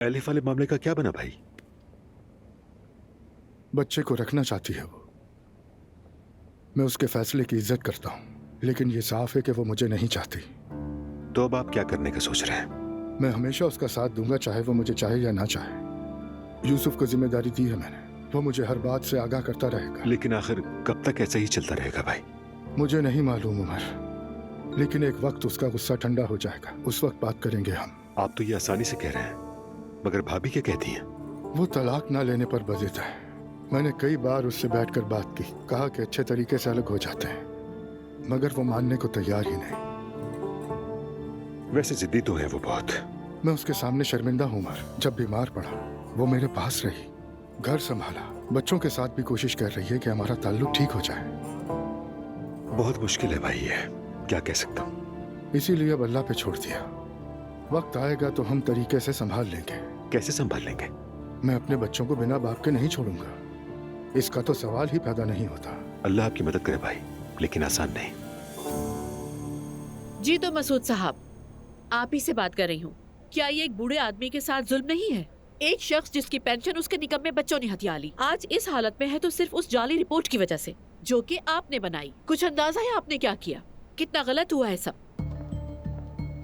Elif वाले मामले का क्या बना भाई? बच्चे को रखना चाहती है वो। मैं उसके फैसले की इज्जत करता हूँ, लेकिन ये साफ है कि वो मुझे नहीं चाहती। तो अब आप क्या करने का सोच रहे हैं? मैं हमेशा उसका साथ दूंगा, चाहे वो मुझे चाहे या ना चाहे। यूसुफ को जिम्मेदारी दी है मैंने, वो मुझे हर बात से आगाह करता रहेगा। लेकिन आखिर कब तक ऐसे ही चलता रहेगा भाई? मुझे नहीं मालूम उमर, लेकिन एक वक्त उसका गुस्सा ठंडा हो जाएगा, उस वक्त बात करेंगे हम। आप तो ये आसानी से कह रहे हैं, मगर भाभी क्या कहती हैं? वो तलाक ना लेने पर बज़िद है। मैंने कई बार उससे बैठकर बात की, कहा कि अच्छे तरीके से अलग हो जाते हैं, मगर वो मानने को तैयार ही नहीं। वैसे जिद्दी तो है वो बहुत। मैं उसके सामने शर्मिंदा हूँ उमर। जब बीमार पड़ा वो मेरे पास रही, घर संभाला, बच्चों के साथ भी कोशिश कर रही है कि हमारा ताल्लुक ठीक हो जाए। बहुत मुश्किल है भाई, ये क्या कह सकता हूँ। इसीलिए अब अल्लाह पे छोड़ दिया। वक्त आएगा तो हम तरीके से संभाल लेंगे। कैसे संभाल लेंगे? मैं अपने बच्चों को बिना बाप के नहीं छोड़ूंगा, इसका तो सवाल ही पैदा नहीं होता। अल्लाह आपकी मदद करे भाई, लेकिन आसान नहीं। जी तो मसूद साहब, आप ही से बात कर रही हूँ। क्या ये एक बूढ़े आदमी के साथ जुल्म नहीं है? एक शख्स जिसकी पेंशन उसके निकम में बच्चों ने हथिया ली, आज इस हालत में है तो सिर्फ उस जाली रिपोर्ट की वजह से, जो कि आपने बनाई। कुछ अंदाजा है आपने क्या किया? कितना गलत हुआ है सब।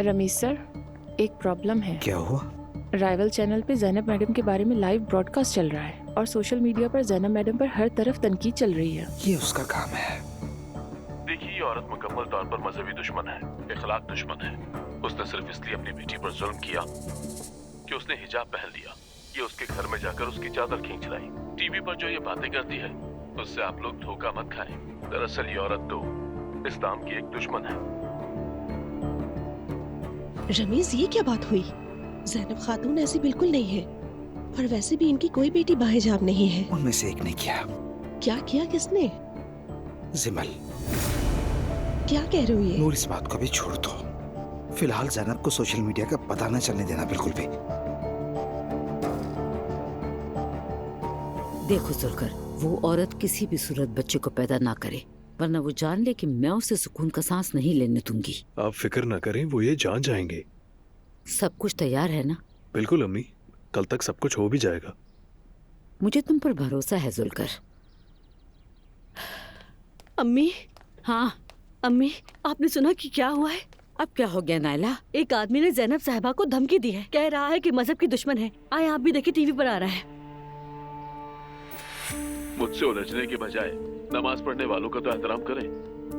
रमीज सर, एक प्रॉब्लम है। क्या हुआ? राइवल चैनल पे जैनब मैडम के बारे में लाइव ब्रॉडकास्ट चल रहा है और सोशल मीडिया पर जैनब मैडम पर हर तरफ तनकीद चल रही है। ये उसका काम है। देखिए, ये औरत मुकम्मल तौर पर मजहबी दुश्मन है, इखलाक दुश्मन है। उसने सिर्फ इसलिए अपनी बेटी पर जुल्म किया कि उसने हिजाब पहन लिया। ये उसके घर में जाकर उसकी चादर खींच लाई। टीवी पर जो ये बातें करती है उससे आप लोग धोखा मत खाएं। दरअसल ये औरत तो इस्लाम की एक दुश्मन है। रमीज, ये क्या बात हुई? ज़ैनब खातून ऐसी बिल्कुल नहीं है, और वैसे भी इनकी कोई बेटी बाहिजाब नहीं है। उनमें से एक ने किया। क्या किया? किसने? जिमल। क्या कह रहे हो ये? नूर, इस बात को भी छोड़ दो। फिलहाल जैनब को सोशल मीडिया का पता न चलने देना, बिल्कुल भी। देखो जुल्कर, वो औरत किसी भी सूरत बच्चे को पैदा ना करे, वरना वो जान ले कि मैं उसे सुकून का सांस नहीं लेने दूंगी। आप फिक्र ना करें, वो ये जान जाएंगे। सब कुछ तैयार है ना? बिल्कुल अम्मी, कल तक सब कुछ हो भी जाएगा। मुझे तुम पर भरोसा है जुल्कर। अम्मी। हाँ अम्मी, आपने सुना कि क्या हुआ है? अब क्या हो गया नायला? एक आदमी ने जैनब साहिबा को धमकी दी है, कह रहा है कि मजहब की दुश्मन है। आए आप भी देखिए, टीवी पर आ रहा है। मुझसे उलझने के बजाय नमाज पढ़ने वालों का तो एहतराम करें।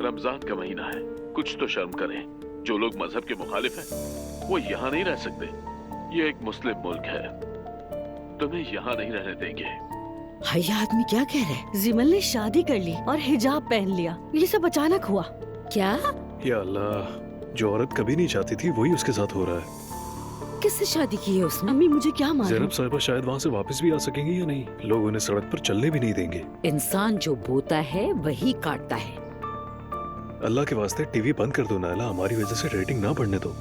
रमजान का महीना है, कुछ तो शर्म करें। जो लोग मजहब के मुखालिफ हैं वो यहाँ नहीं रह सकते। ये एक मुस्लिम मुल्क है, तुम्हें यहाँ नहीं रहने देंगे। ये आदमी क्या कह रहे हैं? जिमल ने शादी कर ली और हिजाब पहन लिया। ये सब अचानक हुआ। क्या? या अल्लाह, जो औरत कभी नहीं चाहती थी वही उसके साथ हो रहा है। किससे शादी की है उसने? अम्मी, मुझे क्या मालूम। जैनब साहिबा शायद वहाँ से वापस भी आ सकेंगी या नहीं। लोग उन्हें सड़क पर चलने भी नहीं देंगे। इंसान जो बोता है वही काटता है। अल्लाह के वास्ते टीवी बंद कर दो नायला, हमारी वजह से रेटिंग ना बढ़ने दो।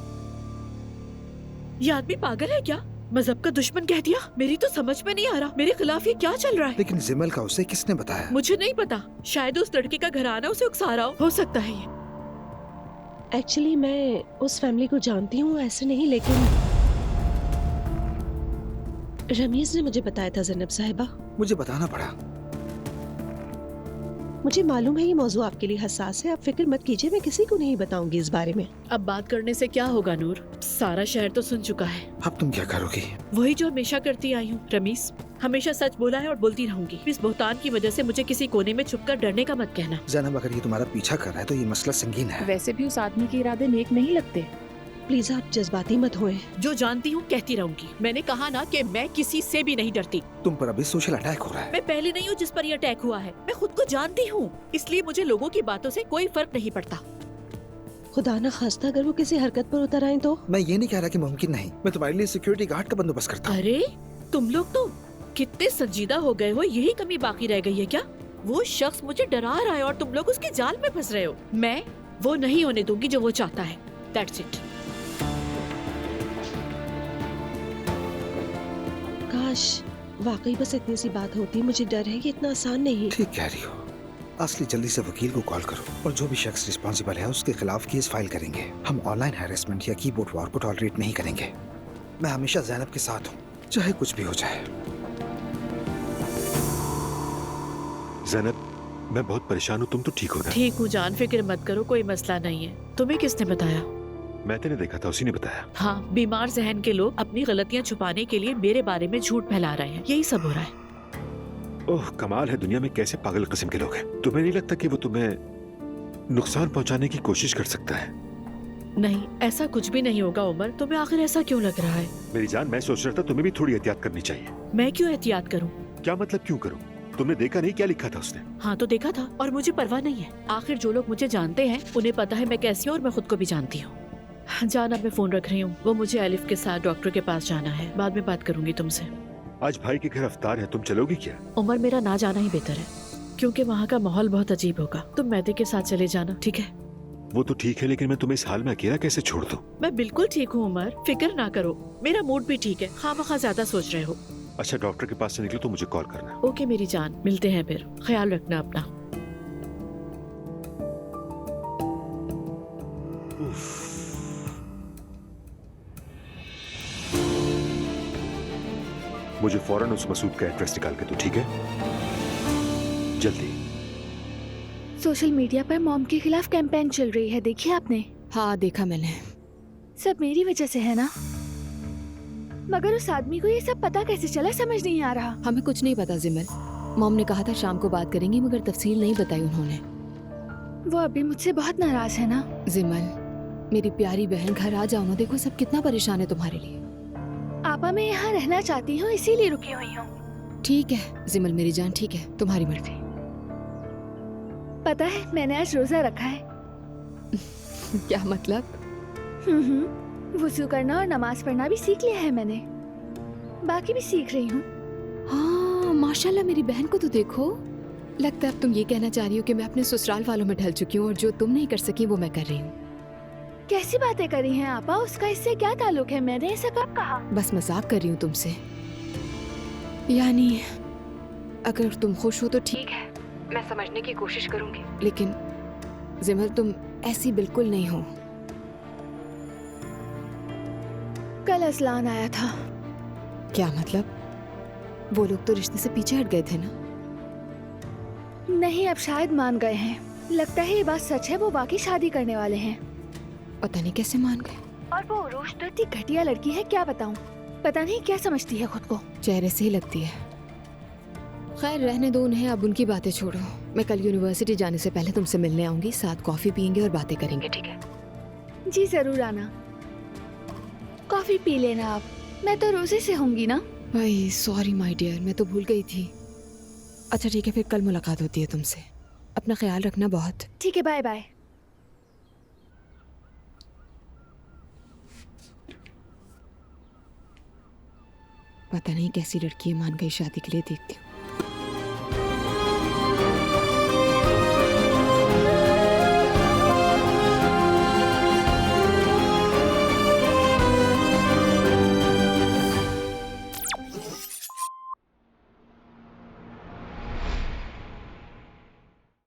ये आदमी पागल है क्या? मजहब का दुश्मन कह दिया? मेरी तो समझ में नहीं आ रहा, मेरे खिलाफ ये क्या चल रहा है? लेकिन जिमल का उसे किसने बताया? मुझे नहीं पता, शायद उस लड़की का घराना उसे उकसा रहा हो सकता है ये। एक्चुअली मैं उस फैमिली को जानती हूँ, ऐसे नहीं, लेकिन रमीज ने मुझे बताया था ज़ैनब साहिबा। मुझे बताना पड़ा। मुझे मालूम है ये मौजू आपके लिए हसास है, आप फिक्र मत कीजिए, मैं किसी को नहीं बताऊंगी इस बारे में। अब बात करने से क्या होगा नूर, सारा शहर तो सुन चुका है। अब तुम क्या करोगी? वही जो हमेशा करती आई हूँ रमीज, हमेशा सच बोला है और बोलती रहूंगी। इस बोहतान की वजह से मुझे किसी कोने में छुपकर डरने का मत कहना। जैनब, अगर ये तुम्हारा पीछा कर रहा है तो ये मसला संगीन है। वैसे भी उस आदमी के इरादे नेक नहीं लगते। प्लीज आप जज्बाती मत होए। जो जानती हूँ कहती रहूंगी। मैंने कहा ना कि मैं किसी से भी नहीं डरती। तुम पर अभी सोशल अटैक हो रहा है। मैं पहले नहीं हूँ जिस पर यह अटैक हुआ है, मैं खुद को जानती हूँ, इसलिए मुझे लोगों की बातों से कोई फर्क नहीं पड़ता। खुदा न खास्ता अगर वो किसी हरकत पर उतर आए तो। मैं ये नहीं कह रहा कि मुमकिन नहीं, मैं तुम्हारे लिए सिक्योरिटी गार्ड का बंदोबस्त करता हूँ। अरे तुम लोग तो कितने संजीदा हो गए हो, यही कमी बाकी रह गई है क्या? वो शख्स मुझे डरा रहा है और तुम लोग उसके जाल में फंस रहे हो। मैं वो नहीं होने दूंगी जो वो चाहता है। That's it. काश वाकई बस इतनी सी बात होती, मुझे डर है कि इतना आसान नहीं। ठीक कह रही हो। असली जल्दी से वकील को कॉल करो और जो भी शख्स रिस्पॉन्सिबल है उसके खिलाफ केस फाइल करेंगे। हम ऑनलाइन हैरेसमेंट या कीबोर्ड वॉर को टॉलरेट नहीं करेंगे। मैं हमेशा ज़ैनब के साथ हूँ, चाहे कुछ भी हो जाए। जैनब, मैं बहुत परेशान हूँ, तुम तो ठीक हो ना? ठीक हूँ जान, फिक्र मत करो, कोई मसला नहीं है। तुम्हें किसने बताया? मैंने देखा था, उसी ने बताया। हाँ, बीमार जहन के लोग अपनी गलतियाँ छुपाने के लिए मेरे बारे में झूठ फैला रहे हैं, यही सब हो रहा है। ओह कमाल है, दुनिया में कैसे पागल किस्म के लोग हैं। तुम्हें नहीं लगता कि वो तुम्हें नुकसान पहुंचाने की कोशिश कर सकता है? नहीं, ऐसा कुछ भी नहीं होगा उमर, तुम्हें आखिर ऐसा क्यों लग रहा है? मेरी जान, मैं सोच रहा था तुम्हें भी थोड़ी एहतियात करनी चाहिए। मैं क्यों एहतियात करूं? क्या मतलब क्यों करूं? तुमने देखा नहीं क्या लिखा था उसने? हाँ तो देखा था, और मुझे परवाह नहीं है। आखिर जो लोग मुझे जानते हैं उन्हें पता है मैं कैसी हूँ, और मैं खुद को भी जानती हूँ। जान, अब मैं फोन रख रही हूँ, वो मुझे एलिफ के साथ डॉक्टर के पास जाना है, बाद में बात करूंगी तुमसे। आज भाई के घर अफ्तार है, तुम चलोगी क्या? उमर, मेरा ना जाना ही बेहतर है, क्योंकि वहाँ का माहौल बहुत अजीब होगा। तुम मैदे के साथ चले जाना, ठीक है? वो तो ठीक है, लेकिन मैं तुम्हें इस हाल में अकेला कैसे छोड़ दूं? मैं बिल्कुल ठीक हूँ उमर, फिक्र ना करो, मेरा मूड भी ठीक है। खामखा ज्यादा सोच रहे हो। अच्छा, डॉक्टर के पास से निकलो तो मुझे कॉल करना। ओके मेरी जान, मिलते हैं फिर, ख्याल रखना अपना। मुझे फौरन उस मसूद का एड्रेस निकाल के दो, ठीक है? जल्दी। सोशल मीडिया पर मॉम के खिलाफ कैंपेन चल रही है, देखिए आपने? हाँ देखा मैंने। सब मेरी वजह से है ना? मगर उस आदमी को ये सब पता कैसे चला, समझ नहीं आ रहा। हमें कुछ नहीं पता जिमल। मॉम ने कहा था शाम को बात करेंगी, मगर तफसील नहीं बताई उन्होंने। वो अभी मुझसे बहुत नाराज है ना? जिमल, मेरी प्यारी बहन, घर आ जाओ ना, देखो सब कितना परेशान है तुम्हारे लिए। आपा, मैं यहाँ रहना चाहती हूँ, इसीलिए रुकी हुई हूँ। ठीक है जिमल मेरी जान, ठीक है, तुम्हारी मर्जी। पता है मैंने आज रोजा रखा है। क्या मतलब? वुजू करना और नमाज पढ़ना भी सीख लिया है मैंने, बाकी भी सीख रही हूँ। हाँ माशाल्लाह, मेरी बहन को तो देखो। लगता है अब तुम ये कहना चाह रही हो कि मैं अपने ससुराल वालों में ढल चुकी हूँ और जो तुम नहीं कर सकी वो मैं कर रही हूँ। कैसी बातें करी हैं आपा, उसका इससे क्या ताल्लुक है? मैंने ऐसा कब कहा? बस मजाक कर रही हूँ तुमसे। यानी अगर तुम खुश हो तो ठीक है, मैं समझने की कोशिश करूंगी, लेकिन जिमल तुम ऐसी बिल्कुल नहीं हो। कल असलान आया था। क्या मतलब? वो लोग तो रिश्ते से पीछे हट गए थे ना? नहीं, अब शायद मान गए हैं। लगता है ये बात सच है, वो वाकई शादी करने वाले हैं। पता नहीं कैसे मान गए। और वो उरूज तो इतनी घटिया लड़की है, क्या बताऊं। पता नहीं क्या समझती है खुद को। चेहरे से ही लगती है। खैर रहने दो उन्हें, अब उनकी बातें छोड़ो। मैं कल यूनिवर्सिटी जाने से पहले तुमसे मिलने आऊंगी, साथ कॉफी पियेंगे और बातें करेंगे, ठीक है? जी जरूर आना। कॉफी पी लेना आप, मैं तो रोजे से होंगी ना। भाई सॉरी माय डियर, मैं तो भूल गई थी। अच्छा ठीक है, फिर कल मुलाकात होती है तुमसे। अपना ख्याल रखना बहुत। ठीक है, बाय बाय। पता नहीं कैसी लड़की है, मान गई शादी के लिए, देखती हूँ।